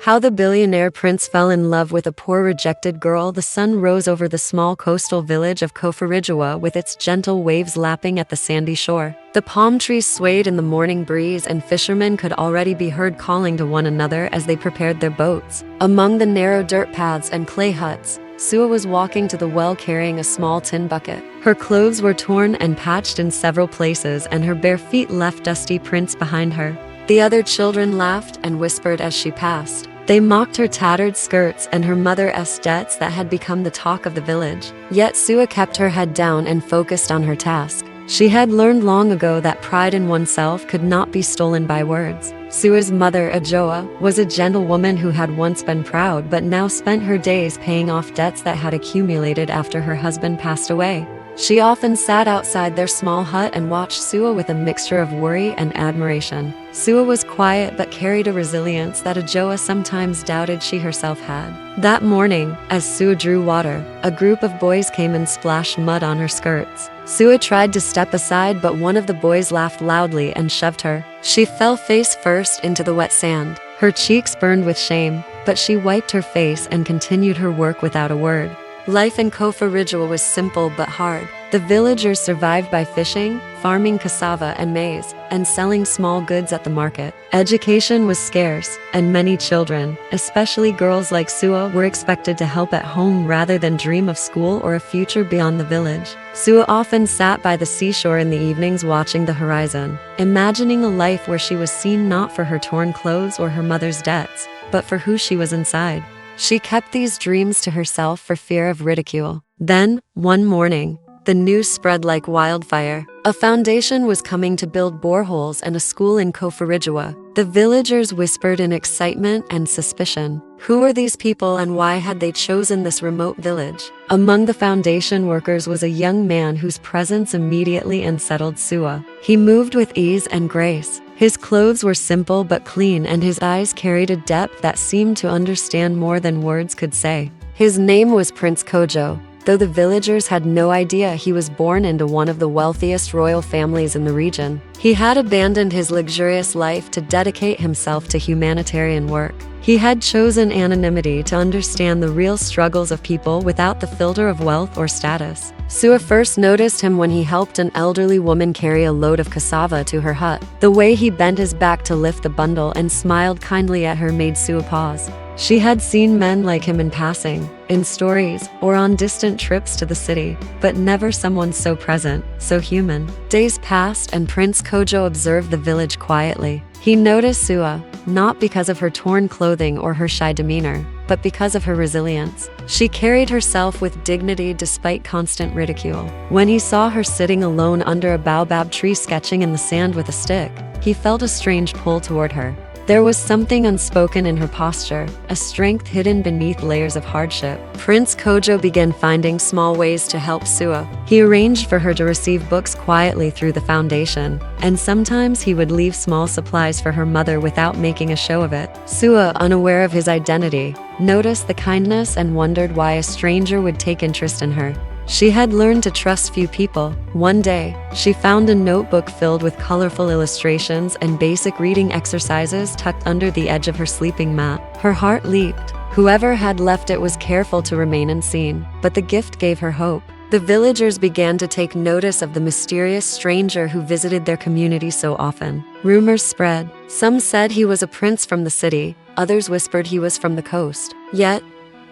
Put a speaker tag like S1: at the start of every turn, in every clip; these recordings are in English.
S1: How the billionaire prince fell in love with a poor rejected girl. The sun rose over the small coastal village of Kofarijua with its gentle waves lapping at the sandy shore. The palm trees swayed in the morning breeze, and fishermen could already be heard calling to one another as they prepared their boats. Among the narrow dirt paths and clay huts, Sewa was walking to the well carrying a small tin bucket. Her clothes were torn and patched in several places, and her bare feet left dusty prints behind her. The other children laughed and whispered as she passed. They mocked her tattered skirts and her mother's debts that had become the talk of the village. Yet Sewa kept her head down and focused on her task. She had learned long ago that pride in oneself could not be stolen by words. Sewa's mother, Ajoa, was a gentlewoman who had once been proud but now spent her days paying off debts that had accumulated after her husband passed away. She often sat outside their small hut and watched Sewa with a mixture of worry and admiration. Sewa was quiet but carried a resilience that Ajoa sometimes doubted she herself had. That morning, as Sewa drew water, a group of boys came and splashed mud on her skirts. Sewa tried to step aside, but one of the boys laughed loudly and shoved her. She fell face first into the wet sand. Her cheeks burned with shame, but she wiped her face and continued her work without a word. Life in Kofarijua was simple but hard. The villagers survived by fishing, farming cassava and maize, and selling small goods at the market. Education was scarce, and many children, especially girls like Sewa, were expected to help at home rather than dream of school or a future beyond the village. Sewa often sat by the seashore in the evenings watching the horizon, imagining a life where she was seen not for her torn clothes or her mother's debts, but for who she was inside. She kept these dreams to herself for fear of ridicule. Then, one morning, the news spread like wildfire. A foundation was coming to build boreholes and a school in Kofarijua. The villagers whispered in excitement and suspicion. Who were these people and why had they chosen this remote village? Among the foundation workers was a young man whose presence immediately unsettled Sewa. He moved with ease and grace. His clothes were simple but clean, and his eyes carried a depth that seemed to understand more than words could say. His name was Prince Kojo, though the villagers had no idea he was born into one of the wealthiest royal families in the region. He had abandoned his luxurious life to dedicate himself to humanitarian work. He had chosen anonymity to understand the real struggles of people without the filter of wealth or status. Sewa first noticed him when he helped an elderly woman carry a load of cassava to her hut. The way he bent his back to lift the bundle and smiled kindly at her made Sewa pause. She had seen men like him in passing, in stories, or on distant trips to the city, but never someone so present, so human. Days passed and Prince Kojo observed the village quietly. He noticed Sewa, not because of her torn clothing or her shy demeanor, but because of her resilience. She carried herself with dignity despite constant ridicule. When he saw her sitting alone under a baobab tree sketching in the sand with a stick, he felt a strange pull toward her. There was something unspoken in her posture, a strength hidden beneath layers of hardship. Prince Kojo began finding small ways to help Sewa. He arranged for her to receive books quietly through the foundation, and sometimes he would leave small supplies for her mother without making a show of it. Sewa, unaware of his identity, noticed the kindness and wondered why a stranger would take interest in her. She had learned to trust few people. One day, she found a notebook filled with colorful illustrations and basic reading exercises tucked under the edge of her sleeping mat. Her heart leaped. Whoever had left it was careful to remain unseen, but the gift gave her hope. The villagers began to take notice of the mysterious stranger who visited their community so often. Rumors spread. Some said he was a prince from the city, others whispered he was from the coast. Yet,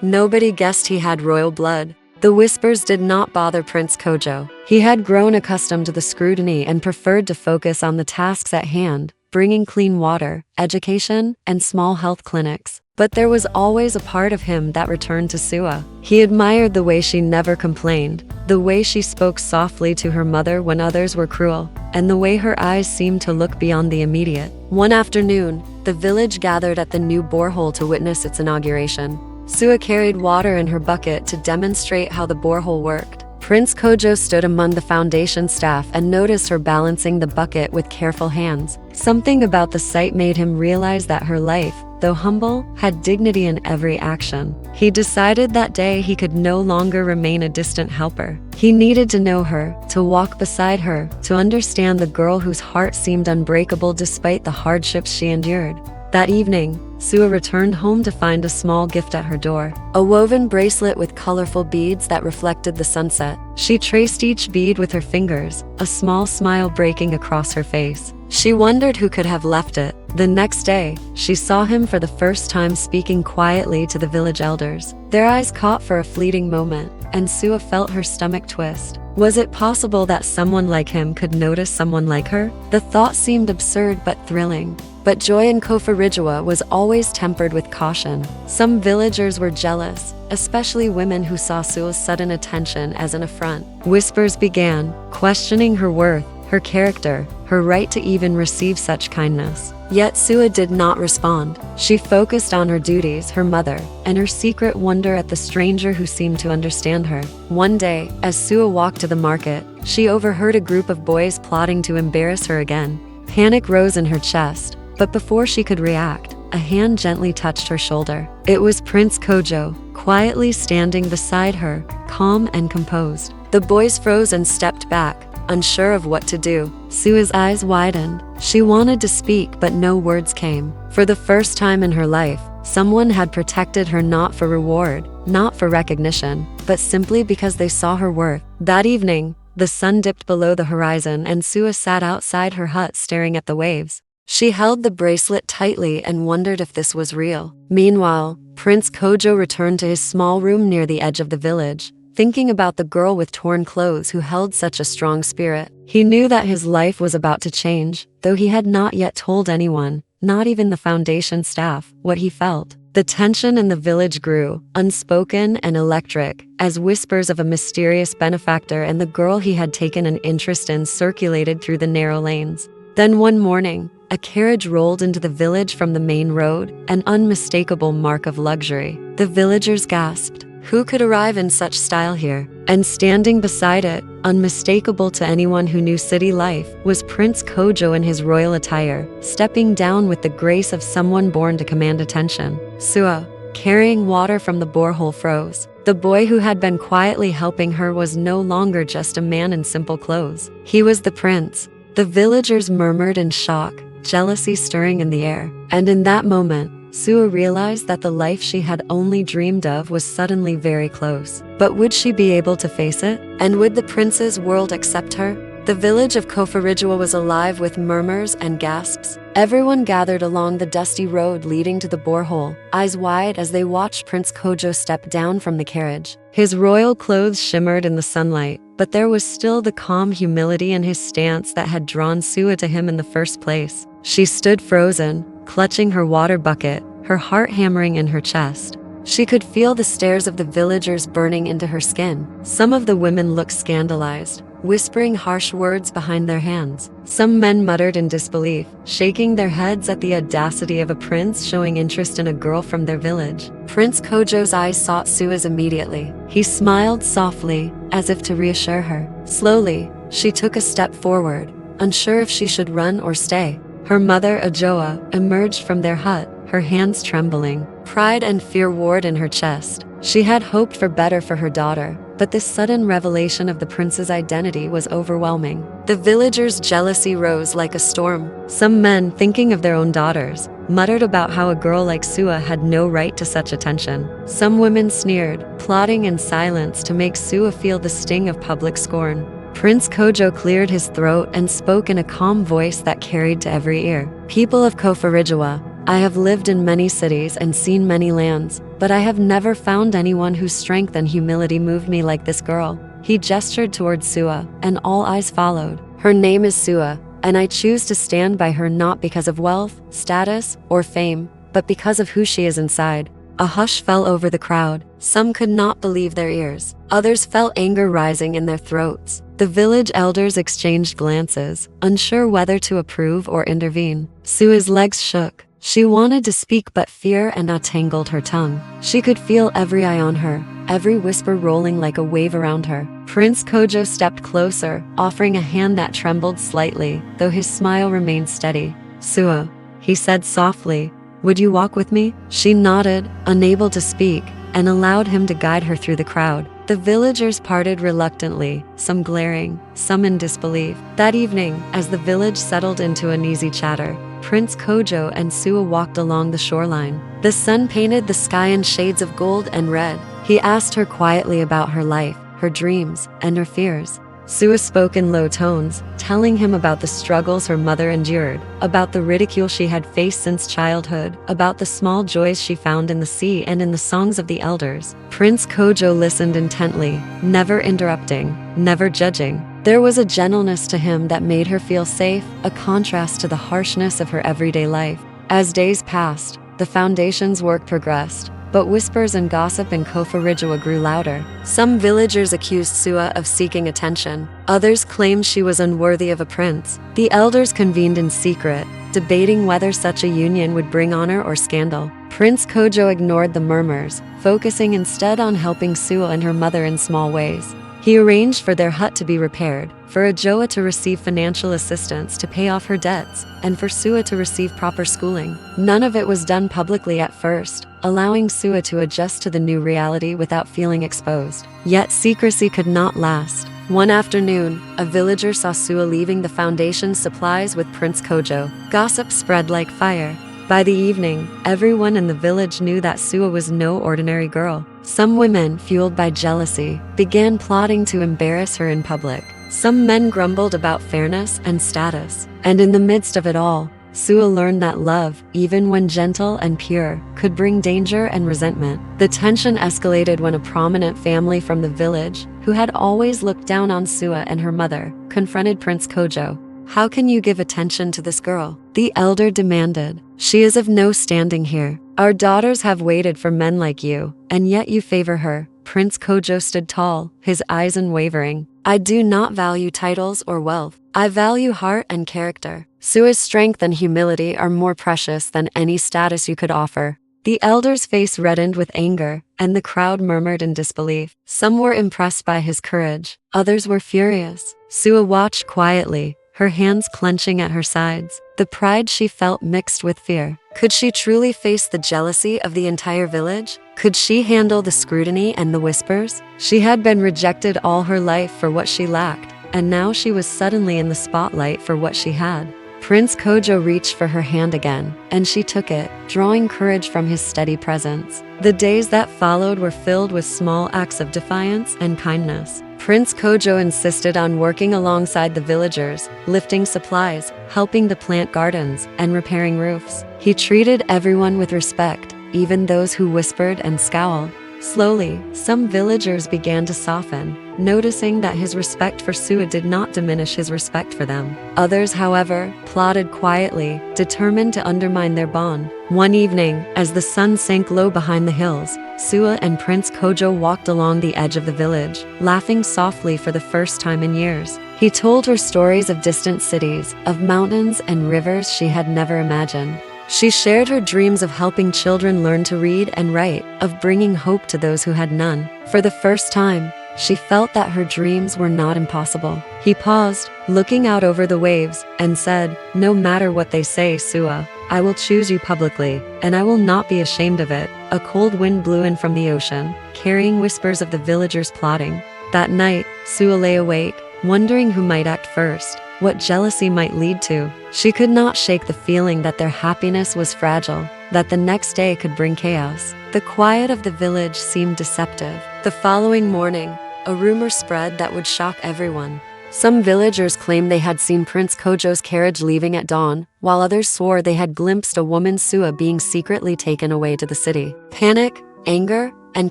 S1: nobody guessed he had royal blood. The whispers did not bother Prince Kojo. He had grown accustomed to the scrutiny and preferred to focus on the tasks at hand, bringing clean water, education, and small health clinics. But there was always a part of him that returned to Sewa. He admired the way she never complained, the way she spoke softly to her mother when others were cruel, and the way her eyes seemed to look beyond the immediate. One afternoon, the village gathered at the new borehole to witness its inauguration. Sewa carried water in her bucket to demonstrate how the borehole worked. Prince Kojo stood among the foundation staff and noticed her balancing the bucket with careful hands. Something about the sight made him realize that her life, though humble, had dignity in every action. He decided that day he could no longer remain a distant helper. He needed to know her, to walk beside her, to understand the girl whose heart seemed unbreakable despite the hardships she endured. That evening, Sewa returned home to find a small gift at her door. A woven bracelet with colorful beads that reflected the sunset. She traced each bead with her fingers, a small smile breaking across her face. She wondered who could have left it. The next day, she saw him for the first time speaking quietly to the village elders. Their eyes caught for a fleeting moment, and Sewa felt her stomach twist. Was it possible that someone like him could notice someone like her? The thought seemed absurd but thrilling. But joy in Koforidua was always tempered with caution. Some villagers were jealous, especially women who saw Sewa's sudden attention as an affront. Whispers began, questioning her worth, her character, her right to even receive such kindness. Yet Sewa did not respond. She focused on her duties, her mother, and her secret wonder at the stranger who seemed to understand her. One day, as Sewa walked to the market, she overheard a group of boys plotting to embarrass her again. Panic rose in her chest, but before she could react, a hand gently touched her shoulder. It was Prince Kojo, quietly standing beside her, calm and composed. The boys froze and stepped back, unsure of what to do. Sewa's eyes widened. She wanted to speak, but no words came. For the first time in her life, someone had protected her not for reward, not for recognition, but simply because they saw her worth. That evening, the sun dipped below the horizon and Sewa sat outside her hut staring at the waves. She held the bracelet tightly and wondered if this was real. Meanwhile, Prince Kojo returned to his small room near the edge of the village, thinking about the girl with torn clothes who held such a strong spirit. He knew that his life was about to change, though he had not yet told anyone, not even the foundation staff, what he felt. The tension in the village grew, unspoken and electric, as whispers of a mysterious benefactor and the girl he had taken an interest in circulated through the narrow lanes. Then one morning, a carriage rolled into the village from the main road, an unmistakable mark of luxury. The villagers gasped. Who could arrive in such style here? And standing beside it, unmistakable to anyone who knew city life, was Prince Kojo in his royal attire, stepping down with the grace of someone born to command attention. Sewa, carrying water from the borehole, froze. The boy who had been quietly helping her was no longer just a man in simple clothes. He was the prince. The villagers murmured in shock, jealousy stirring in the air. And in that moment, Sewa realized that the life she had only dreamed of was suddenly very close. But would she be able to face it? And would the prince's world accept her? The village of Koforidua was alive with murmurs and gasps. Everyone gathered along the dusty road leading to the borehole, eyes wide as they watched Prince Kojo step down from the carriage. His royal clothes shimmered in the sunlight, but there was still the calm humility in his stance that had drawn Sewa to him in the first place. She stood frozen, clutching her water bucket, her heart hammering in her chest. She could feel the stares of the villagers burning into her skin. Some of the women looked scandalized, whispering harsh words behind their hands. Some men muttered in disbelief, shaking their heads at the audacity of a prince showing interest in a girl from their village. Prince Kojo's eyes sought Sewa's immediately. He smiled softly, as if to reassure her. Slowly, she took a step forward, unsure if she should run or stay. Her mother, Ajoa, emerged from their hut, her hands trembling. Pride and fear warred in her chest. She had hoped for better for her daughter, but this sudden revelation of the prince's identity was overwhelming. The villagers' jealousy rose like a storm. Some men, thinking of their own daughters, muttered about how a girl like Sewa had no right to such attention. Some women sneered, plotting in silence to make Sewa feel the sting of public scorn. Prince Kojo cleared his throat and spoke in a calm voice that carried to every ear. People of Koforidua, I have lived in many cities and seen many lands, but I have never found anyone whose strength and humility moved me like this girl. He gestured towards Sewa, and all eyes followed. Her name is Sewa, and I choose to stand by her not because of wealth, status, or fame, but because of who she is inside. A hush fell over the crowd. Some could not believe their ears. Others felt anger rising in their throats. The village elders exchanged glances, unsure whether to approve or intervene. Sewa's legs shook. She wanted to speak, but fear and awe tangled her tongue. She could feel every eye on her, every whisper rolling like a wave around her. Prince Kojo stepped closer, offering a hand that trembled slightly, though his smile remained steady. Sewa, he said softly, would you walk with me? She nodded, unable to speak, and allowed him to guide her through the crowd. The villagers parted reluctantly, some glaring, some in disbelief. That evening, as the village settled into uneasy chatter, Prince Kojo and Sewa walked along the shoreline. The sun painted the sky in shades of gold and red. He asked her quietly about her life, her dreams, and her fears. Sewa spoke in low tones, telling him about the struggles her mother endured, about the ridicule she had faced since childhood, about the small joys she found in the sea and in the songs of the elders. Prince Kojo listened intently, never interrupting, never judging. There was a gentleness to him that made her feel safe, a contrast to the harshness of her everyday life. As days passed, the foundation's work progressed, but whispers and gossip in Koforidua grew louder. Some villagers accused Sewa of seeking attention. Others claimed she was unworthy of a prince. The elders convened in secret, debating whether such a union would bring honor or scandal. Prince Kojo ignored the murmurs, focusing instead on helping Sewa and her mother in small ways. He arranged for their hut to be repaired, for Ajoa to receive financial assistance to pay off her debts, and for Sewa to receive proper schooling. None of it was done publicly at first, allowing Sewa to adjust to the new reality without feeling exposed. Yet secrecy could not last. One afternoon, a villager saw Sewa leaving the foundation's supplies with Prince Kojo. Gossip spread like fire. By the evening, everyone in the village knew that Sewa was no ordinary girl. Some women, fueled by jealousy, began plotting to embarrass her in public. Some men grumbled about fairness and status. And in the midst of it all, Sewa learned that love, even when gentle and pure, could bring danger and resentment. The tension escalated when a prominent family from the village, who had always looked down on Sewa and her mother, confronted Prince Kojo. "How can you give attention to this girl?" the elder demanded. "She is of no standing here. Our daughters have waited for men like you, and yet you favor her." Prince Kojo stood tall, his eyes unwavering. "I do not value titles or wealth. I value heart and character. Sewa's strength and humility are more precious than any status you could offer." The elder's face reddened with anger, and the crowd murmured in disbelief. Some were impressed by his courage, others were furious. Sewa watched quietly, her hands clenching at her sides. The pride she felt mixed with fear. Could she truly face the jealousy of the entire village? Could she handle the scrutiny and the whispers? She had been rejected all her life for what she lacked, and now she was suddenly in the spotlight for what she had. Prince Kojo reached for her hand again, and she took it, drawing courage from his steady presence. The days that followed were filled with small acts of defiance and kindness. Prince Kojo insisted on working alongside the villagers, lifting supplies, helping to plant gardens, and repairing roofs. He treated everyone with respect, even those who whispered and scowled. Slowly, some villagers began to soften, noticing that his respect for Sewa did not diminish his respect for them. Others, however, plotted quietly, determined to undermine their bond. One evening, as the sun sank low behind the hills, Sewa and Prince Kojo walked along the edge of the village, laughing softly for the first time in years. He told her stories of distant cities, of mountains and rivers she had never imagined. She shared her dreams of helping children learn to read and write, of bringing hope to those who had none. For the first time, she felt that her dreams were not impossible. He paused, looking out over the waves, and said, "No matter what they say, Sewa, I will choose you publicly, and I will not be ashamed of it." A cold wind blew in from the ocean, carrying whispers of the villagers plotting. That night, Sewa lay awake, wondering who might act first, what jealousy might lead to. She could not shake the feeling that their happiness was fragile, that the next day could bring chaos. The quiet of the village seemed deceptive. The following morning, a rumor spread that would shock everyone. Some villagers claimed they had seen Prince Kojo's carriage leaving at dawn, while others swore they had glimpsed a woman Sewa being secretly taken away to the city. Panic, anger, and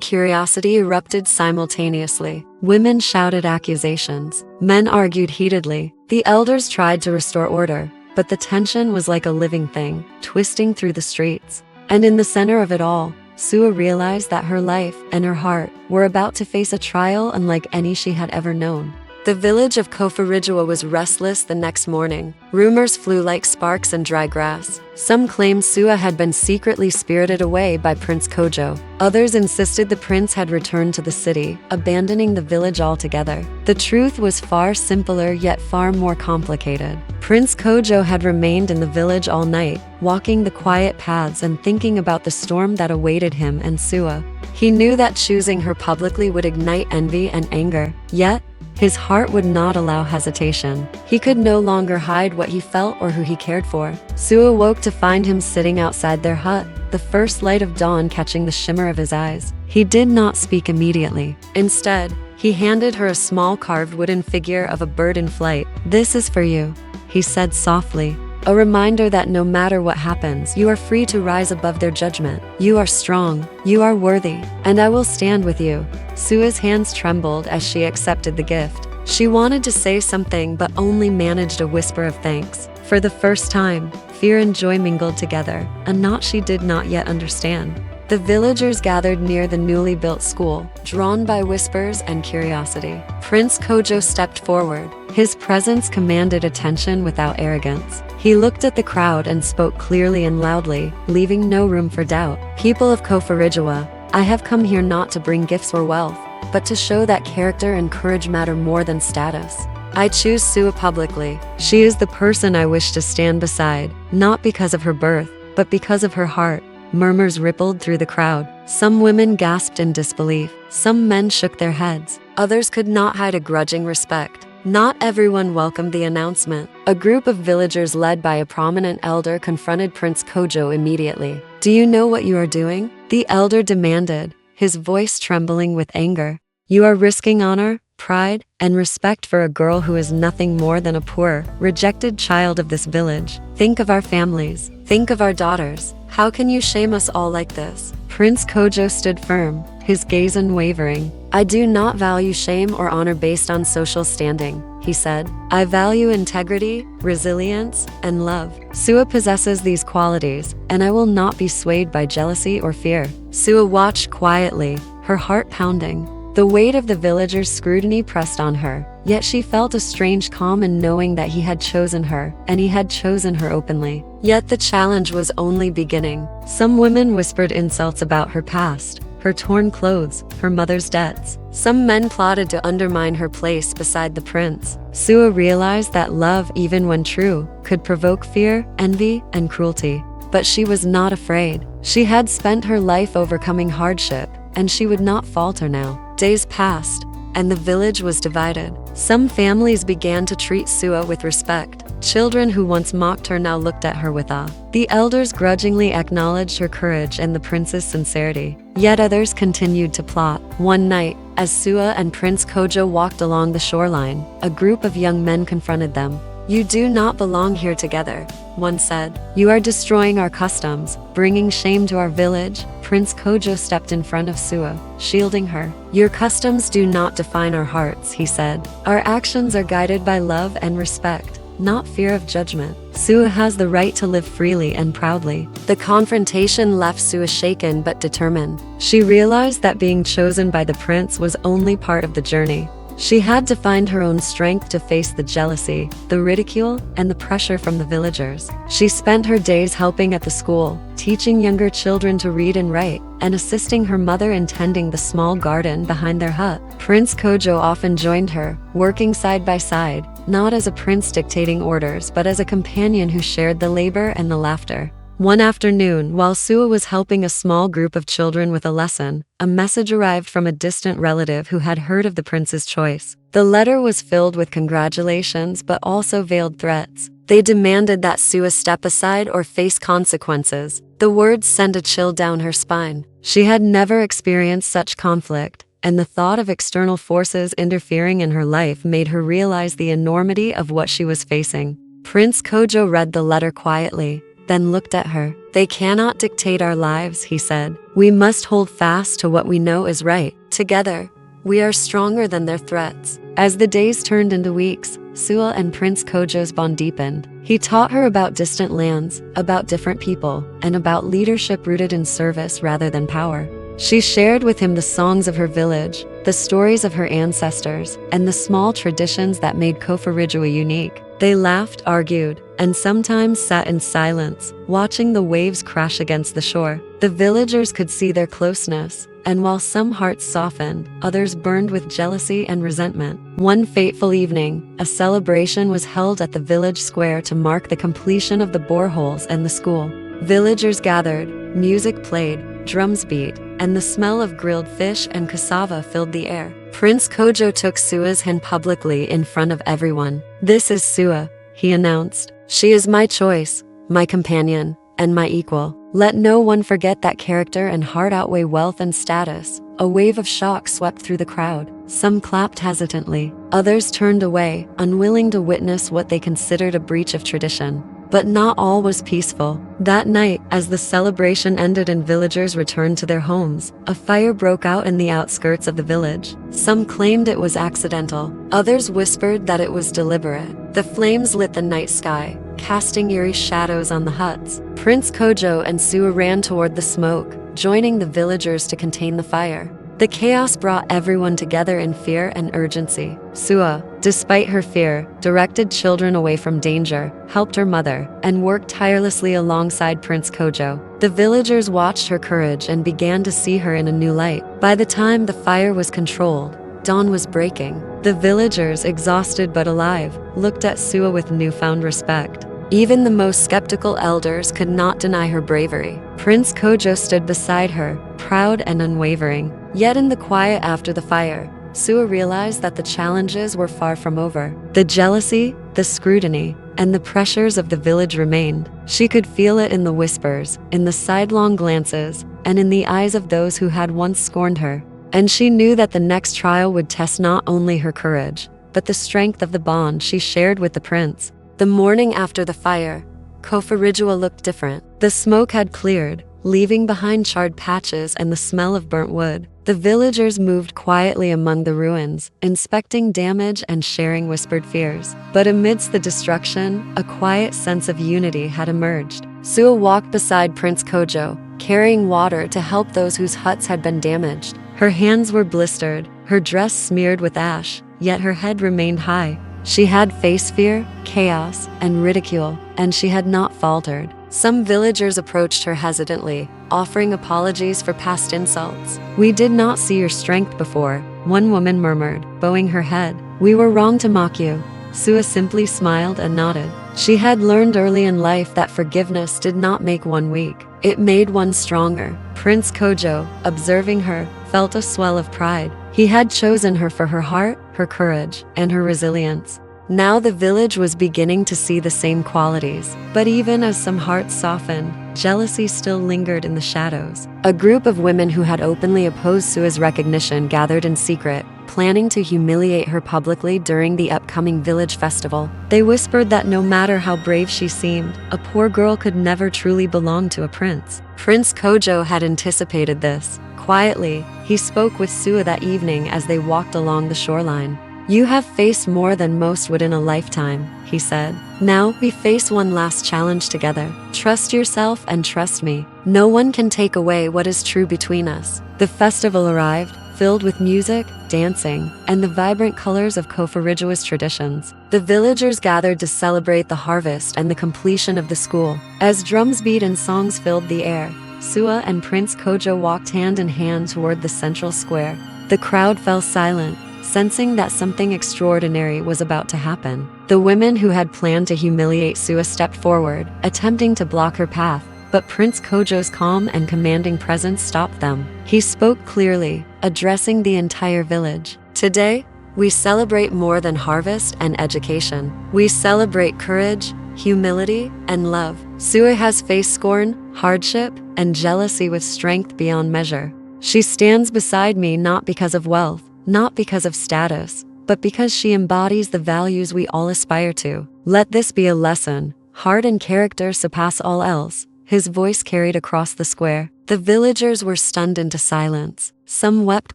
S1: curiosity erupted simultaneously. Women shouted accusations. Men argued heatedly. The elders tried to restore order, but the tension was like a living thing, twisting through the streets. And in the center of it all, Sewa realized that her life and her heart were about to face a trial unlike any she had ever known. The village of Koforidua was restless the next morning. Rumors flew like sparks in dry grass. Some claimed Sewa had been secretly spirited away by Prince Kojo. Others insisted the prince had returned to the city, abandoning the village altogether. The truth was far simpler yet far more complicated. Prince Kojo had remained in the village all night, walking the quiet paths and thinking about the storm that awaited him and Sewa. He knew that choosing her publicly would ignite envy and anger. Yet, His heart would not allow hesitation. He could no longer hide what he felt or who he cared for. Sewa woke to find him sitting outside their hut, the first light of dawn catching the shimmer of his eyes. He did not speak immediately. Instead, he handed her a small carved wooden figure of a bird in flight. "This is for you," he said softly. "A reminder that no matter what happens, you are free to rise above their judgment. You are strong, you are worthy, and I will stand with you." Sewa's hands trembled as she accepted the gift. She wanted to say something but only managed a whisper of thanks. For the first time, fear and joy mingled together, a knot she did not yet understand. The villagers gathered near the newly built school, drawn by whispers and curiosity. Prince Kojo stepped forward. His presence commanded attention without arrogance. He looked at the crowd and spoke clearly and loudly, leaving no room for doubt. "People of Koforidua, I have come here not to bring gifts or wealth, but to show that character and courage matter more than status. I choose Sewa publicly. She is the person I wish to stand beside, not because of her birth, but because of her heart." Murmurs rippled through the crowd. Some women gasped in disbelief. Some men shook their heads. Others could not hide a grudging respect. Not everyone welcomed the announcement. A group of villagers led by a prominent elder confronted Prince Kojo immediately. "Do you know what you are doing?" the elder demanded, his voice trembling with anger. "You are risking honor, pride, and respect for a girl who is nothing more than a poor, rejected child of this village. Think of our families. Think of our daughters. How can you shame us all like this?" Prince Kojo stood firm, his gaze unwavering. "I do not value shame or honor based on social standing," he said. "I value integrity, resilience, and love. Sewa possesses these qualities, and I will not be swayed by jealousy or fear." Sewa watched quietly, her heart pounding. The weight of the villagers' scrutiny pressed on her, yet she felt a strange calm in knowing that he had chosen her, and he had chosen her openly. Yet the challenge was only beginning. Some women whispered insults about her past, her torn clothes, her mother's debts. Some men plotted to undermine her place beside the prince. Sewa realized that love, even when true, could provoke fear, envy, and cruelty. But she was not afraid. She had spent her life overcoming hardship, and she would not falter now. Days passed, and the village was divided. Some families began to treat Sewa with respect. Children who once mocked her now looked at her with awe. The elders grudgingly acknowledged her courage and the prince's sincerity. Yet others continued to plot. One night, as Sewa and Prince Kojo walked along the shoreline, a group of young men confronted them. "You do not belong here together," one said. "You are destroying our customs, bringing shame to our village." Prince Kojo stepped in front of Sewa, shielding her. "Your customs do not define our hearts," he said. "Our actions are guided by love and respect, not fear of judgment. Sewa has the right to live freely and proudly." The confrontation left Sewa shaken but determined. She realized that being chosen by the prince was only part of the journey. She had to find her own strength to face the jealousy, the ridicule, and the pressure from the villagers. She spent her days helping at the school, teaching younger children to read and write, and assisting her mother in tending the small garden behind their hut. Prince Kojo often joined her, working side by side, not as a prince dictating orders but as a companion who shared the labor and the laughter. One afternoon, while Sewa was helping a small group of children with a lesson, a message arrived from a distant relative who had heard of the prince's choice. The letter was filled with congratulations but also veiled threats. They demanded that Sewa step aside or face consequences. The words sent a chill down her spine. She had never experienced such conflict, and the thought of external forces interfering in her life made her realize the enormity of what she was facing. Prince Kojo read the letter quietly, then looked at her. "They cannot dictate our lives," he said. "We must hold fast to what we know is right. Together, we are stronger than their threats." As the days turned into weeks, Sewa and Prince Kojo's bond deepened. He taught her about distant lands, about different people, and about leadership rooted in service rather than power. She shared with him the songs of her village, the stories of her ancestors, and the small traditions that made Koforidua unique. They laughed, argued, and sometimes sat in silence, watching the waves crash against the shore. The villagers could see their closeness, and while some hearts softened, others burned with jealousy and resentment. One fateful evening, a celebration was held at the village square to mark the completion of the boreholes and the school. Villagers gathered, music played, drums beat, and the smell of grilled fish and cassava filled the air. Prince Kojo took Sewa's hand publicly in front of everyone. "This is Sewa," he announced. "She is my choice, my companion, and my equal. Let no one forget that character and heart outweigh wealth and status." A wave of shock swept through the crowd. Some clapped hesitantly. Others turned away, unwilling to witness what they considered a breach of tradition. But not all was peaceful. That night, as the celebration ended and villagers returned to their homes, a fire broke out in the outskirts of the village. Some claimed it was accidental. Others whispered that it was deliberate. The flames lit the night sky, casting eerie shadows on the huts. Prince Kojo and Sewa ran toward the smoke, joining the villagers to contain the fire. The chaos brought everyone together in fear and urgency. Sewa, despite her fear, directed children away from danger, helped her mother, and worked tirelessly alongside Prince Kojo. The villagers watched her courage and began to see her in a new light. By the time the fire was controlled, dawn was breaking. The villagers, exhausted but alive, looked at Sewa with newfound respect. Even the most skeptical elders could not deny her bravery. Prince Kojo stood beside her, proud and unwavering. Yet in the quiet after the fire, Sewa realized that the challenges were far from over. The jealousy, the scrutiny, and the pressures of the village remained. She could feel it in the whispers, in the sidelong glances, and in the eyes of those who had once scorned her. And she knew that the next trial would test not only her courage, but the strength of the bond she shared with the prince. The morning after the fire, Koforidua looked different. The smoke had cleared, leaving behind charred patches and the smell of burnt wood. The villagers moved quietly among the ruins, inspecting damage and sharing whispered fears. But amidst the destruction, a quiet sense of unity had emerged. Sewa walked beside Prince Kojo, carrying water to help those whose huts had been damaged. Her hands were blistered, her dress smeared with ash, yet her head remained high. She had faced fear, chaos, and ridicule, and she had not faltered. Some villagers approached her hesitantly, offering apologies for past insults. "We did not see your strength before," one woman murmured, bowing her head. "We were wrong to mock you." Sewa simply smiled and nodded. She had learned early in life that forgiveness did not make one weak. It made one stronger. Prince Kojo, observing her, felt a swell of pride. He had chosen her for her heart, her courage, and her resilience. Now the village was beginning to see the same qualities. But even as some hearts softened, jealousy still lingered in the shadows. A group of women who had openly opposed Sewa's recognition gathered in secret, planning to humiliate her publicly during the upcoming village festival. They whispered that no matter how brave she seemed, a poor girl could never truly belong to a prince. Prince Kojo had anticipated this. Quietly, he spoke with Sewa that evening as they walked along the shoreline. "You have faced more than most would in a lifetime," he said. "Now we face one last challenge together. Trust yourself and trust me. No one can take away what is true between us." The festival arrived, filled with music, dancing, and the vibrant colors of Koforijua's traditions. The villagers gathered to celebrate the harvest and the completion of the school. As drums beat and songs filled the air, Sewa and Prince Kojo walked hand in hand toward the central square. The crowd fell silent, sensing that something extraordinary was about to happen. The women who had planned to humiliate Sewa stepped forward, attempting to block her path, but Prince Kojo's calm and commanding presence stopped them. He spoke clearly, addressing the entire village. "Today, we celebrate more than harvest and education. We celebrate courage, humility, and love. Sewa has faced scorn, hardship, and jealousy with strength beyond measure. She stands beside me not because of wealth, not because of status, but because she embodies the values we all aspire to. Let this be a lesson. Heart and character surpass all else." His voice carried across the square. The villagers were stunned into silence. Some wept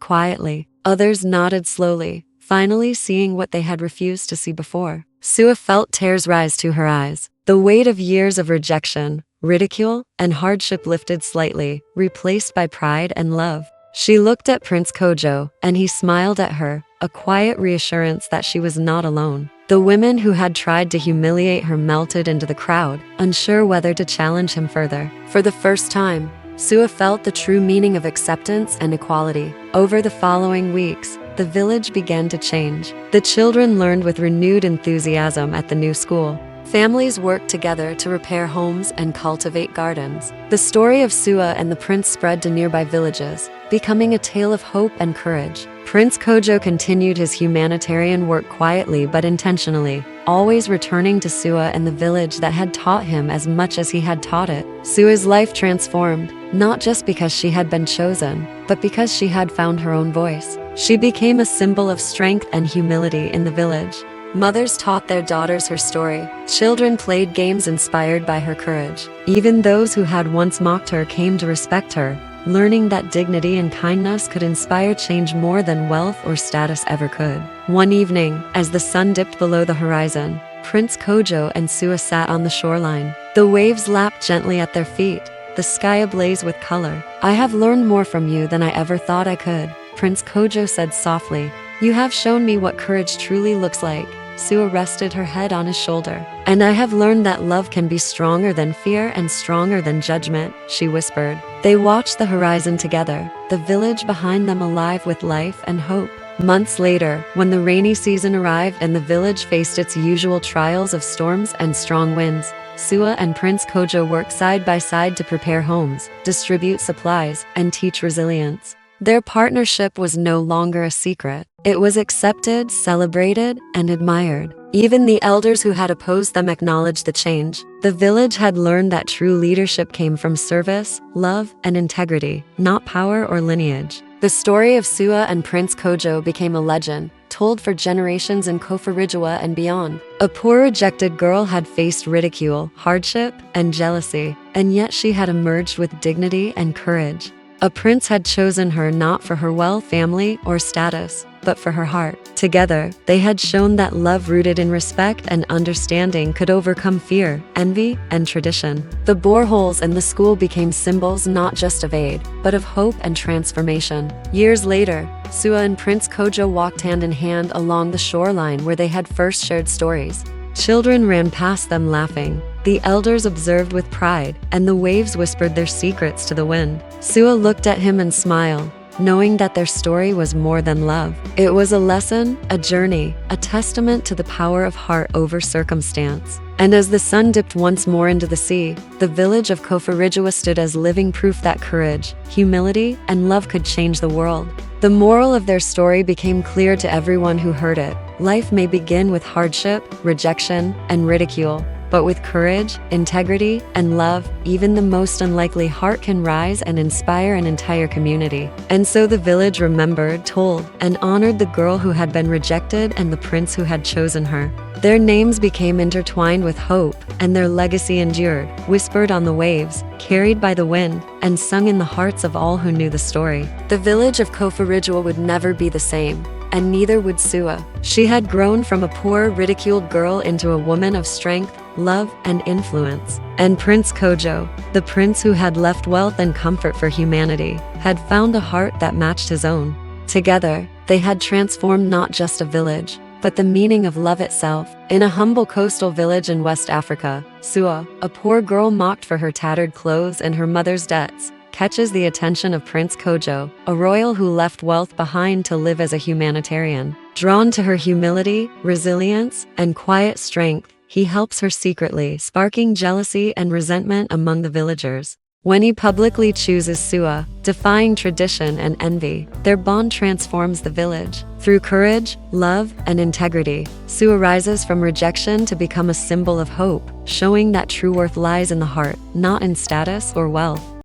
S1: quietly, others nodded slowly, finally seeing what they had refused to see before. Sewa felt tears rise to her eyes. The weight of years of rejection, ridicule, and hardship lifted slightly, replaced by pride and love. She looked at Prince Kojo, and he smiled at her, a quiet reassurance that she was not alone. The women who had tried to humiliate her melted into the crowd, unsure whether to challenge him further. For the first time, Sewa felt the true meaning of acceptance and equality. Over the following weeks, the village began to change. The children learned with renewed enthusiasm at the new school. Families worked together to repair homes and cultivate gardens. The story of Sewa and the prince spread to nearby villages, becoming a tale of hope and courage. Prince Kojo continued his humanitarian work quietly but intentionally, always returning to Sewa and the village that had taught him as much as he had taught it. Sewa's life transformed, not just because she had been chosen, but because she had found her own voice. She became a symbol of strength and humility in the village. Mothers taught their daughters her story. Children played games inspired by her courage. Even those who had once mocked her came to respect her, learning that dignity and kindness could inspire change more than wealth or status ever could. One evening, as the sun dipped below the horizon, Prince Kojo and Sewa sat on the shoreline. The waves lapped gently at their feet, the sky ablaze with color. "I have learned more from you than I ever thought I could," Prince Kojo said softly. "You have shown me what courage truly looks like." Sewa rested her head on his shoulder. "And I have learned that love can be stronger than fear and stronger than judgment," she whispered. They watched the horizon together, the village behind them alive with life and hope. Months later, when the rainy season arrived and the village faced its usual trials of storms and strong winds, Sewa and Prince Kojo worked side by side to prepare homes, distribute supplies, and teach resilience. Their partnership was no longer a secret. It was accepted, celebrated, and admired. Even the elders who had opposed them acknowledged the change. The village had learned that true leadership came from service, love, and integrity, not power or lineage. The story of Sewa and Prince Kojo became a legend, told for generations in Koforidua and beyond. A poor rejected girl had faced ridicule, hardship, and jealousy, and yet she had emerged with dignity and courage. A prince had chosen her not for her wealth, family, or status, but for her heart. Together, they had shown that love rooted in respect and understanding could overcome fear, envy, and tradition. The boreholes in the school became symbols not just of aid, but of hope and transformation. Years later, Sewa and Prince Kojo walked hand in hand along the shoreline where they had first shared stories. Children ran past them laughing. The elders observed with pride, and the waves whispered their secrets to the wind. Sewa looked at him and smiled, knowing that their story was more than love. It was a lesson, a journey, a testament to the power of heart over circumstance. And as the sun dipped once more into the sea, the village of Koforidua stood as living proof that courage, humility, and love could change the world. The moral of their story became clear to everyone who heard it. Life may begin with hardship, rejection, and ridicule, but with courage, integrity, and love, even the most unlikely heart can rise and inspire an entire community. And so the village remembered, told, and honored the girl who had been rejected and the prince who had chosen her. Their names became intertwined with hope, and their legacy endured, whispered on the waves, carried by the wind, and sung in the hearts of all who knew the story. The village of Koforidua would never be the same, and neither would Sewa. She had grown from a poor, ridiculed girl into a woman of strength, love, and influence. And Prince Kojo, the prince who had left wealth and comfort for humanity, had found a heart that matched his own. Together, they had transformed not just a village, but the meaning of love itself. In a humble coastal village in West Africa, Sewa, a poor girl mocked for her tattered clothes and her mother's debts, catches the attention of Prince Kojo, a royal who left wealth behind to live as a humanitarian. Drawn to her humility, resilience, and quiet strength, he helps her secretly, sparking jealousy and resentment among the villagers. When he publicly chooses Sewa, defying tradition and envy, their bond transforms the village. Through courage, love, and integrity, Sewa rises from rejection to become a symbol of hope, showing that true worth lies in the heart, not in status or wealth.